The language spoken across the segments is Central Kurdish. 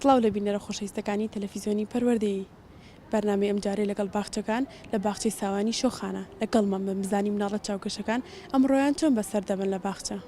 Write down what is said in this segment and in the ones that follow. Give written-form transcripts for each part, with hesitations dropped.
سڵاو لە بینەرە خۆشەویستەکانی تەلەڤیزیۆنی پەروەردەیی بەرنامەی ئەمجارەی لەگەڵ باخچەکان لە باخچەی ساوانی شۆخانە لەگەڵمان بە بزانی مناڵە چاوکەشەکان ئەمڕۆیان چۆن بەسەر دەبن لە باخچە.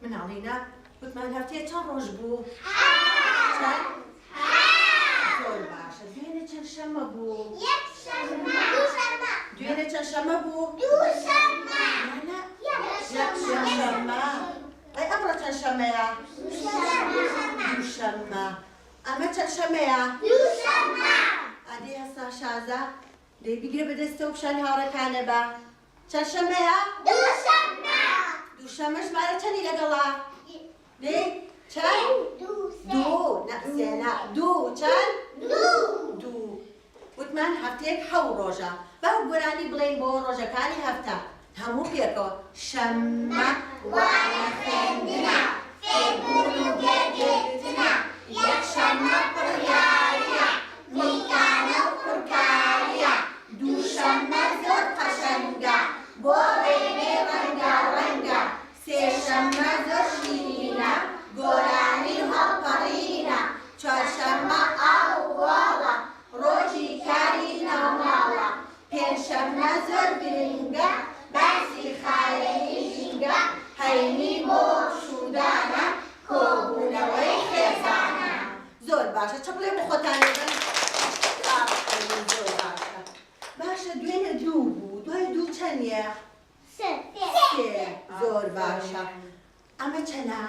مناڵینە وتمان هەفتەیە چەند ڕۆژ بوو؟ زۆر باشە. دوێنێ چەند شەمە بوو؟ دوێنێ چەند شەمە بوو؟ یەکشەمە. ئەی ئەمڕۆ چەند شەمەیە؟ دووشەمە. ئەمە چەند شەمەیە؟ ئەدی هەستا شازە دەی بیگرێ بەدەستە و پیشانی هاوڕێکانە بە. چەند شەمەیە؟ دووشەمە ژمارە چەندی لەگەڵا؟ دێ چەند؟ دوو. نەقسێنە دوو. چەند؟ دوو. وتمان هەفتەیەک حەو ڕۆژە. بەو گۆرانی بڵێن بۆ ڕۆژەکانی هەفتە. هەموو پێکەوە شەممە وانە خوێندنە فێربوون و گێرگێتنە یەکشەممە پڕیاریە میکانە و پڕکاریە دووشەممە زۆر قەشەنگە بۆ وێنێ ڕەنگاڕەنگە سێشەممە زۆر شیرینە گۆرانی هەڵپەڕینە چوارشەممە ئاو واڵە ڕۆژی کاری ناوماڵە پێنجشەممە زۆر گرنگە باسی خایەنی ژینگە هەینی بۆ شودانە کۆبوونەوەی خێزانە. زۆر باشە چەپڵێ بۆ خۆتان لێبن. زۆر باشە. باشە دوێنێ دوو بوو. دوای دوو چەندیە؟ سێ. زۆر باشە. ئەمە چەنە؟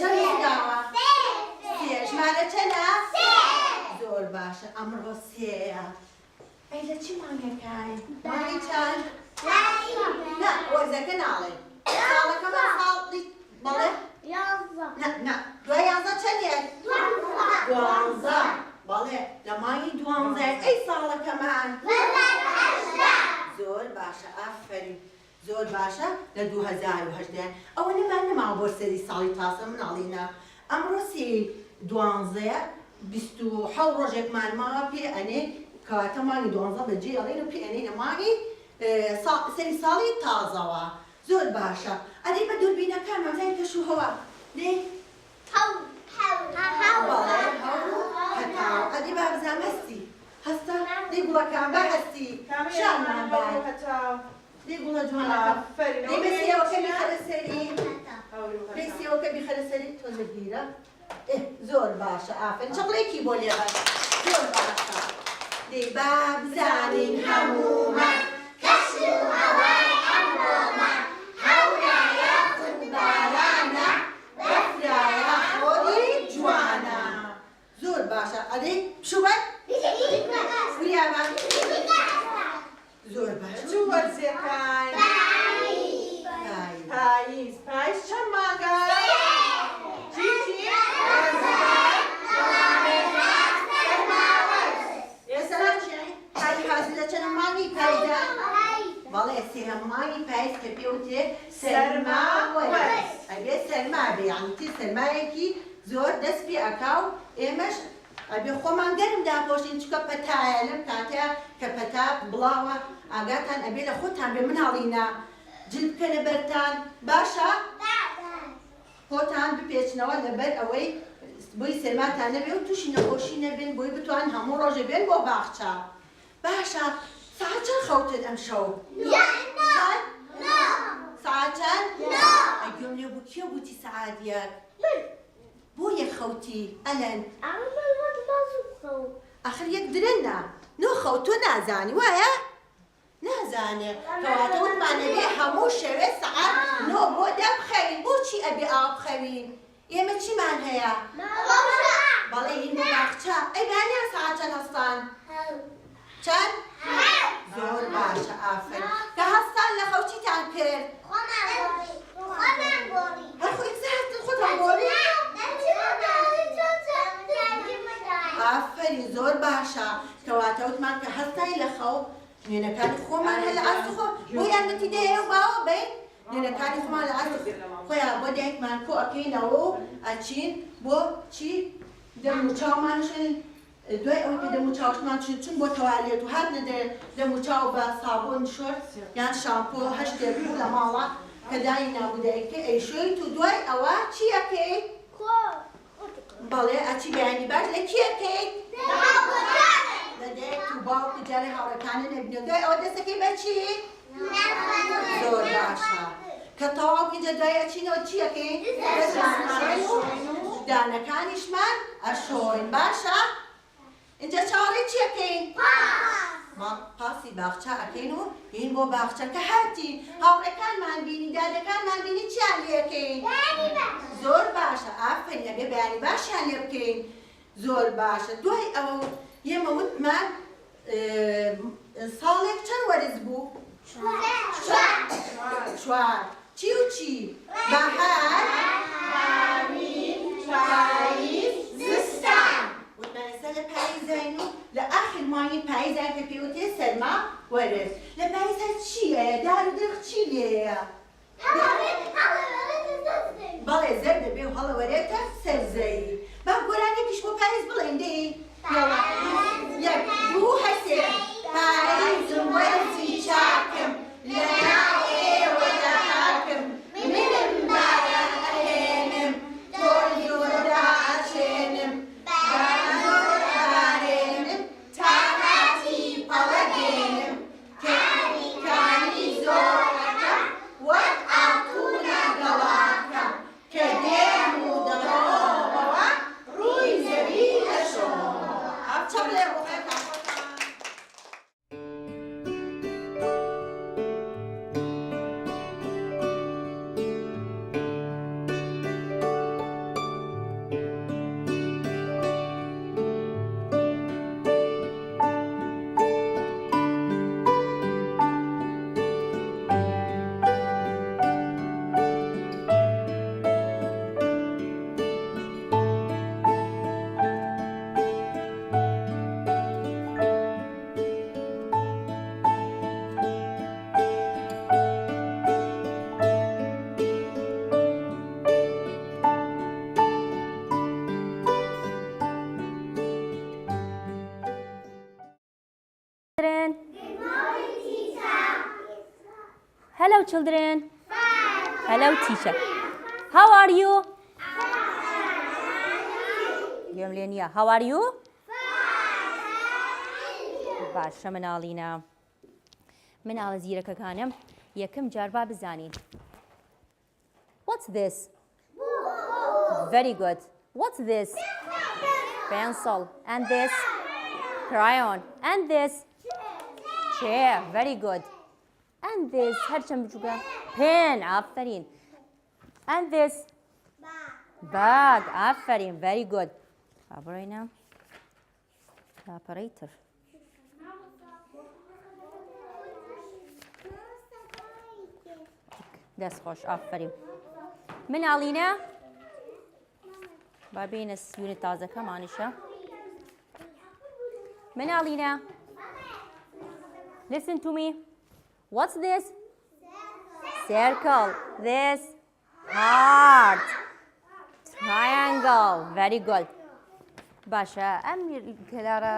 چەنداوە؟ سێ. ژمارە چەنە؟ زۆر باشە. ئەمڕۆ سێیە. ئەی لە چی مانگەکەی؟ مانگی چەند؟ نە وەرزەکە ناڵێن. ساڵەکەمان ساڵی بەڵێ؟ نە دوای یازدە چەندێک؟ دوانزە. بەڵێ لە مانگی دوانزە. ئەی ساڵەکەمان؟ زۆر باشە. ئافەرین. زۆر باشە. لە 2018 ئەوە نەمان نەماوە بۆ سەری ساڵی تاسە مناڵینە. ئەمڕۆ سێی دوانزەیە 27 ڕۆژێکمان ماوە پێ ئەنێ کەواتە مانگی دوانزە بەجێ ئەڵێن و پێ ئەنێنە مانگی سەری ساڵی تازەوە. زۆر باشە. ئەدەی بە دووربینەکان مەزای پێش و هەوا دێ ئەدی با بزان هەستی هەستا دێ گوڵەکان بە هەستی شانمان بە دێ گوڵە جوانەکە دێ بەسیەوەکە بیخەرە سەری بەسیەوەکە بیخەرە سەری تۆزە گیرە. زۆر باشە. ئافرین چەقڵێکی بۆ لێبەر. زۆر باشە. دێ با بزانین هەموومان کەشت و هەوای ئەمڕۆمان هەورایە خوتبارانە بەفرایە خۆری جوانە. زۆر باشە. ئەدەی شوبەت وریابە. زۆر باشە. چوو وەرزەکەی؟ سەرما بێ یعنی تی سەرمایەکی زۆر دەست پێ ئەکا و ئێمەش ئەبێ خۆمان گەرم داپۆشین چکە پەتایە لەم کاتەیە کە پەتا بڵاوە ئاگاتان ئەبێ لە خۆتان بێ مناڵینە جلد بکە لەبەرتان باشە خۆتان بپێچنەوە لەبەر ئەوەی بۆی سەرماتان نەبێ و تووشی نەخۆشی نەبێن بۆی بتوان هەموو ڕۆژێ بێن بۆ باخچە باشە ساعت چەند خەوتت ئەمشەو ساعت چەند ئەگوم لێ بوو کێ بووتی سەعات یەک بۆ یەک خەوتی ئەلەن ئاخر یەک درەنە نۆ خەوت تۆ نازانی وایە نازانێ کەواتە وتمانە بێ هەموو شەوێ سەعات نۆ بۆ دە بخەوین بۆچی ئەبێ ئاو بخەوین ئێمە چیمان هەیە بەڵێ هین بۆ باخچە ئەی بانیان سەعات چەند هەستان چەند زۆر باشە ئافرین کە هەستان لە خەوتیتان کرد هەرخۆی زارتن خۆتان بۆڵی ئافرین زۆر باشە کەواتە وتمان کە هەستای لە خەو نوێنەکانی خۆمان هە لە ئاست خۆ بۆ یارمەتی دەیە و باوە بین نوێنەکانی خۆمان لە ئاست خۆیان بۆ دایکمان کۆ ئەکەینەوە و ئەچین بۆ چی دەم و چاومانشن دوای ئەوەی کە دەم و چاوشمان چون بۆ تەوالێت و هات نەدە دەم و چاو بە سابۆن شۆرت یان شامپۆ هەشتێک بوو لە ماڵە کە دایی نابودایەکە ئەیشۆیت و دوای ئەوە چی ئەکەیت بەڵێ ئەچی بەیانی باش لە کی ئەکەیت لەدایک و باوک جارێ هاوڕەکانە نەبینێت دوای ئەوە دەستەکەی بەچی زۆر باشە کە تەواو اینجا دوای ئەچینەوە چی ئەکەین دانەکانیشمان ئەشۆین باشە اینجا چاوەڕێی چی ئەکەین پاسی باخچە ئەکەین و هین بۆ باخچەکە هاتین هاوڕێکانمان بینی دادەکانمان بینی چیان لێ ئەکەین زۆر باشە ئافرین ئەبێ بەیانی باشیان لێ بکەین زۆر باشە دوای ئەوە ئێمە وتمان ساڵێک چەند وەرز بوو چوار چی و چی بەهار هاوین پاییز زستان وتمان ئێستا لە پاییزین و لە ئاخر مانگی پاییزان کە پێوتێ سەرما وەرز لە پاییزە چییە دار و درخ چی لێیە بەڵێ زەر دەبێ و هەڵەوەرێتە سەرزەی با گۆرانێکیش بۆ پاییز بڵێن دێ یەک دوو هەسێ پاییزم وەرزی چاکم لەناو ئێوەدا هاکم منم باران ئەهێنم تۆی زۆردا ئەچێنم زۆر ئارێنم تا هاتی پەڵە دێنم کانی زۆر ئەکەم وەک ئاکوونە گەڵاکەم کە دێم و دەڵۆمەوە ڕووی زەوی ئەشۆمەوە چەند لێ بۆ خێتان Hello children. Hello teacher. How are you? Yomlenia, how are you? باشە مناڵینە مناڵە زیرەکەکانم یەکەم جار با بزانین What's this? Very good. What's this? Pencil. And this? Crayon. And this? Chair. Very good. And this? هەرچەند بچووکە pen. ئافرین. And this? Bag. ئافرین. Very good. بڕۆینە لاپەڕەی تر. دەست خۆش ئافرین. مناڵینە با بینە سوونە تازەکەمانیشە. مناڵینە listen to me. What's this? Circle. This? Heart. لەگەڵ very good باشە ئەم کلارە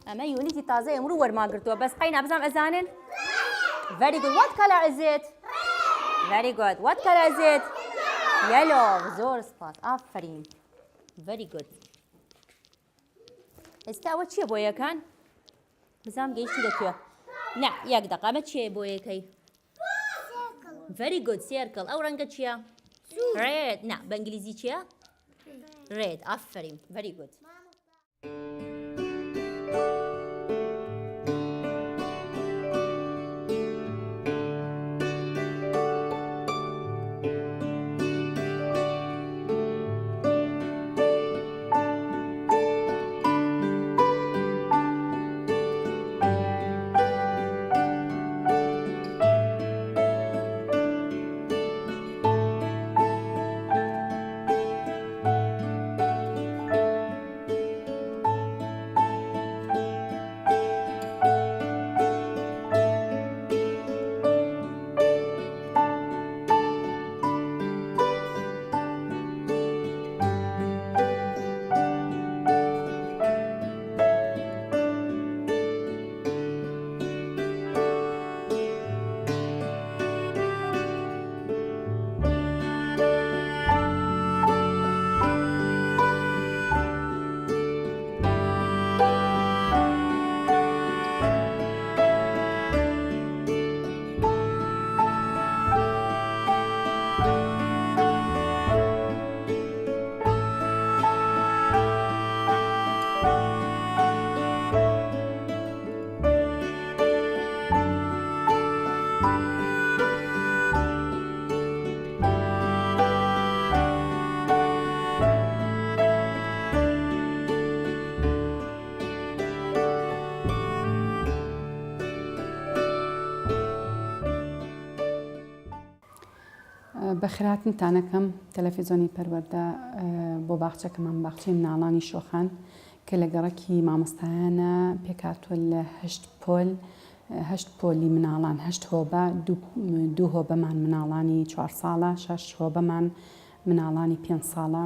ئەمە یونیتی تازە ئەمڕۆ وەرماگرتووە بەس قەی نابزانم ئەزانن very good what color is it very good what color is it yellow زۆر سپاس ئافرین very good ئێستا ئەوە چییە بۆ یەکان بزانم گەیشتی لەکوێ نا یەک دقە ئەمە چییە بۆ یەکەی very good circle ئەو ڕەنگە چییە red نا بە ئینگلیزی چییە red ئافرین very good بەخراتنتانەکەم تەلەڤیزۆنی پەروەردە بۆ باخچەکەمان باخچەی منداڵانی شۆخان کە لە گەڕەکی مامۆستایانە پێکاتوە لە هەشت پۆلی مناڵان هەشت هۆبە دوو هۆبەمان مناڵانی 4 ساڵە 6 هۆبەمان مناڵانی 5 ساڵە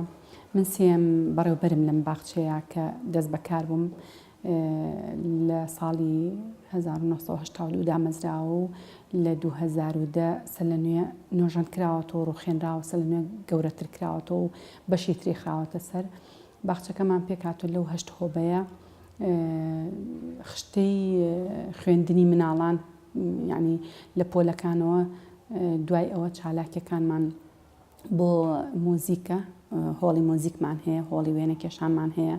من سێم بەڕێوبەرم لەم باخچەیە کە دەست بەکار بووم لە ساڵی 1970 دامەزراوە و لە 2010 سە لە نوێ نۆژەن کراوەتەوە ڕوخێنراوە سە لە نوێ گەورەتر کراوەتەوە و بەشی تری خراوەتە سەر باخچەکەمان پێکاتوە لەو هەشت هۆبەیە خشتەی خوێندنی مناڵان یعنی لە پۆلەکانەوە دوای ئەوە چالاکیەکانمان بۆ مۆزیکە هۆڵی مۆزیکمان هەیە هۆڵی وێنە کێشانمان هەیە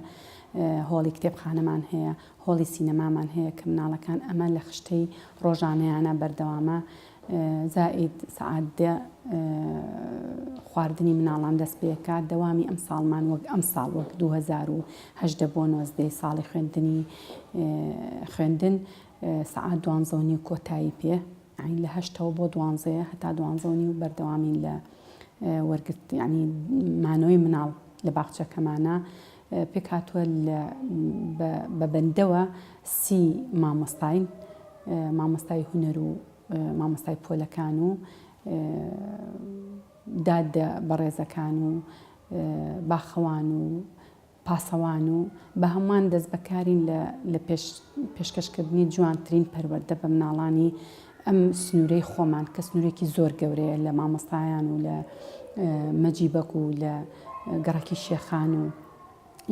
هۆڵی کتێبخانەمان هەیە هۆڵی سینەمامان هەیە کە مناڵەکان ئەمە لە خشتەی ڕۆژانەیانە بەردەوامە زائید سعادە خواردنی مناڵان دەست پێکات دەوامی ئەم ساڵمان وەک ئەم ساڵ وەک 2018 بۆ 19 ساڵی خوێندن سعات 12 کۆتایی پێ لە 8 بۆ 12 هەتا 12 و بەردەوامین لە وەرگرت ینی مانۆی مناڵ لە باخچەکەمانە پێکاتوە بە بەندەوە 30 مامۆستاین مامۆستای هونەر و مامۆستای پۆلەکان و دادە بەڕێزەکان و باخەوان و پاسەوان و بە هەمووان دەست بەکارین لە پێشکەشکردنی جوانترین پەروەردە بە مناڵانی ئەم سنوورەی خۆمان کە سنوورێکی زۆر گەورەیە لە مامۆستایان و لە مەجیبەک و لە گەڕەکی شێخان و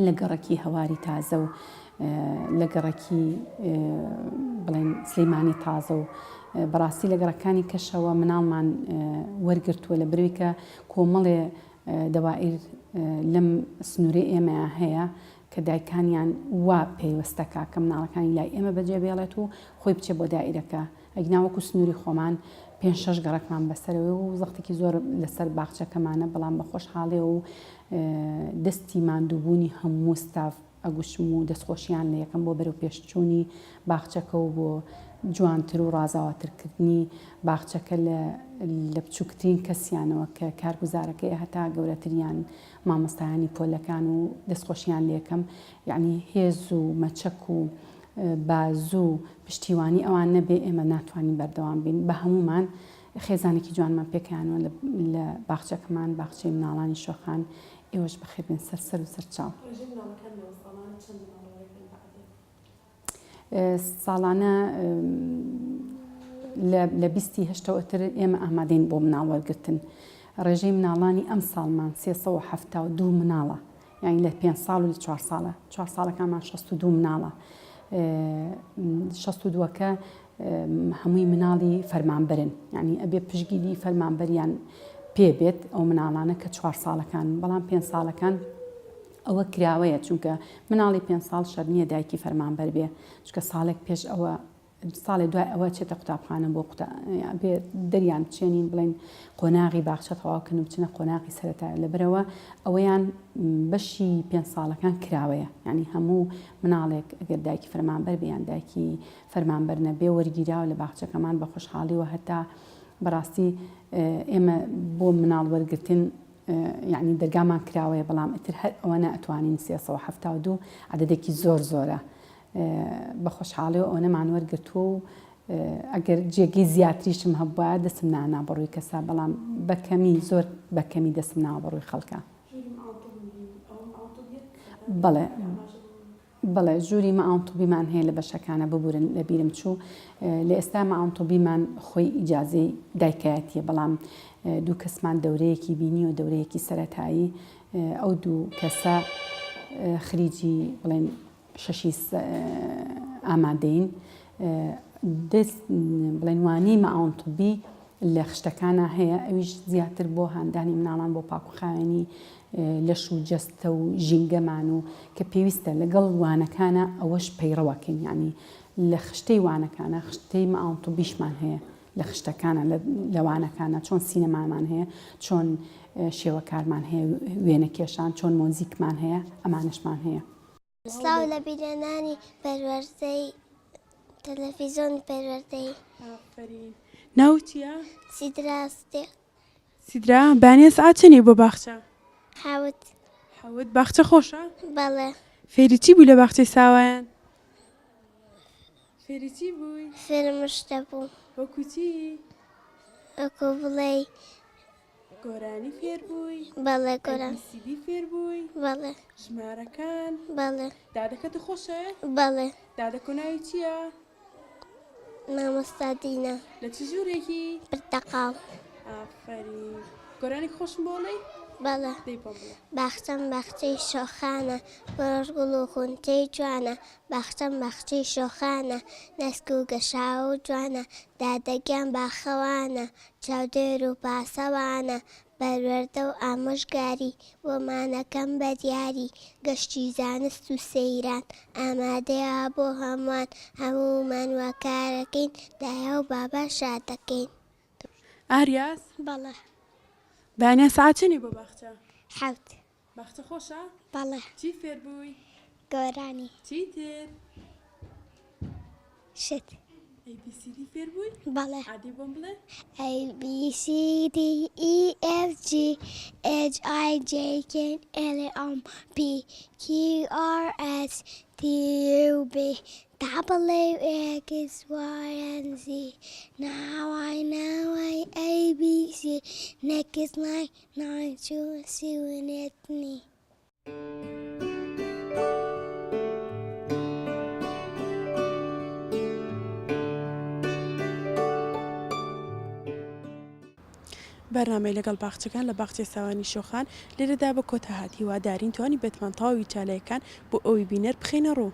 لە گەڕەکی هەواری تازە و لە گەڕەکی بڵێن سلەیمانی تازە و بەڕاستی لە گەڕەکانی کەشەوە مناڵمان وەرگرتووە لە بروی کە کۆمەڵێ دەوائر لەم سنوورەی ئێمە هەیە کە دایکانیان وا پێیوەستەکە کە مناڵەکانی لای ئێمە بەجێ بێڵێت و خۆی بچێ بۆ دائیرەکە ئەگناوەکو سنووری خۆمان 5-6 گەڕەکمان بەسەرەوە و زەختێکی زۆر لەسەر باخچەکەمانە بەڵام بە خۆشحاڵێ و دەستی ماندووبوونی هەموو ستاف ئەگوشم و دەستخۆشییان لە یەکەم بۆ بەرەو پێشچوونی باخچەکە و بۆ جوانتر و ڕازاواترکردنی باخچەکە لە بچووکترین کەسیانەوە کە کارگوزارەکەی هەتا گەورەتریان مامۆستایانی پۆلەکان و دەستخۆشییان لە یەکەم یعنی هێز و مەچەک و بازوو پشتیوانی ئەوان نەبێ ئێمە ناتوانین بەردەوام بین بە هەمومان خێزانێکی جوانمان پێکیانەوە لە باخچەکەمان باخچەی مناڵانی شۆخان ئێوەش بەخێربێن سەر و سەرچاو. ساڵانە لە 28 ئێمە ئامادەین بۆ مناڵ وەرگرتن. ڕێژەی مناڵانی ئەم ساڵمان 372 مناڵە، یعنی لە 5 ساڵ و لە 4 ساڵە 4 ساڵەکانمان 62 مناڵە. 62کە هەمووی مناڵی فەرمانبەرن، یعنی ئەبێ پشگیری فەرمانبەریان پێ بێت ئەو مناڵانە کە 4 ساڵەکان، بەڵام 5 ساڵەکان ئەوە کراوەیە، چونکە مناڵی 5 ساڵ شەر نییە دایکی فەرمانبەر بێ، چونکە ساڵێک پێش ئەوە ساڵی دوای ئەوە چێتە قوتابخانە بۆ بێ دەریان بچێنین بڵێن قۆناغی باخچە تەواوکردن و بچنە قۆناغی سەرەتایە. لەبەرەوە ئەوەیان بەشی 5 ساڵەکان کراوەیە، یعنی هەموو مناڵێک ئەگەر دایکی فەرمانبەر بێیان دایکی فەرمانبەر نەبێ وەرگیراوە لە باخچەکەمان بە خۆشحاڵیەوە. هەتا بەڕاستی ئێمە بۆ مناڵ وەرگرتن یعنی دەرگامان کراوەیە، بەڵام ئیتر هەر ئەوە نەئەتوانین 372 عەدەدێکی زۆر زۆرە. بە خۆشحاڵیەوە ئەوە نەمان وەرگرتووە و ئەگەر جێگەی زیاتریشم هەبووە دەسم نانا بەڕووی کەسا، بەڵام بەکەمی زۆر بەکەمی دەسم ناوە بەڕووی خەڵکە. بەڵێ ژووری مەعاونتوبیمان هەیە لە بەشەکانە ببورن لە بیرم چوو. لە ئێستا مەعاونتوبیمان خۆی ئیجازەی دایکایەتیە، بەڵام دوو کەسمان دەورەیەکی بینی و دەورەیەکی سەرەتایی. ئەو دوو کەسە خریجی بڵێن شەشی ئامادەین. بڵێن وانی مەعاونتوبی لە خشتەکانە هەیە، ئەویش زیاتر بۆ هاندانی مناڵان بۆ پاکوخاوێنی لەش و جەستە و ژینگەمان و کە پێویستە لەگەڵ وانەکانە ئەوەش پەیڕەوەکەین، یعنی لە خشتەی وانەکانە خشتەی مەعاونتوبیشمان هەیە لە خشتەکانە لە وانەکانە، چۆن سینەمامان هەیە، چۆن شێوەکارمان هەیە، وێنە کێشان، چۆن مۆزیکمان هەیە، ئەمانشمان هەیە. سلااو لە بیرێنانی پەروەردەی تەلەڤیزۆنی پەروەردەی. ناو چییە؟ سیدراستێ. سیدرا بانیە سعات چەندی بۆ باخچە؟ حەوت. حەوت باخچە خۆشە؟ بەڵێ. فێری چی بووی لە باخچەی ساوایان؟ فێری چی بووی؟ فێرم شتە بوو. وەکو چی؟ وەکو بڵێ گۆرانی فێر بووی؟ بەڵێ گۆران. ABCD فێر بووی؟ بەڵێ. ژمارەکان؟ بەڵێ. دادەکەت خۆشە؟ بەڵێ. دادەکە ناوی چییە؟ مامۆستا دینە. لە چ ژوورێکی؟ پرتەقاڵ. ئافەرین. گۆرانی خۆشم بۆڵێ؟ بەڵێ. دەی بۆم بڵێ. باخچەم باخچەی شۆخانە، بەڕۆژگوڵ و خونتەی جوانە، باخچەم باخچەی شۆخانە، نەسک و گەشاو و جوانە، دادەگیان باخەوانە، چاودێر و پاسەوانە، بەروەردە و ئامۆژگاری، بۆمانەکەم بە دیاری، گەشتی زانست و سەیران، ئامادەیە بۆ هەمووان، هەموومان وەکارەکەین، دایە و بابا شادەکەین. ئاریاس؟ بەڵێ. بانیە سعات چەندی بۆ باخچە؟ حەوت. باخچە خۆشە؟ بەڵێ. چی فێر بووی؟ گۆرانی. چی تر؟ شت. ABCD فێر بووی؟ بەڵێ. عادی بۆم بڵێ؟ A B C D E F G H I J K L M P Q R S T U V W X Y and Z. Now I know A B C. Next line 9 2 7 8 بەرنامەی لەگەڵ باخچەکان لە باخچەی ساوانی شۆخان لێرەدا بە کۆتا هات. هیوادارین توانی بێتمان تەواوی چالەیەکان بۆ ئەوی بینەر بخێنە ڕوو.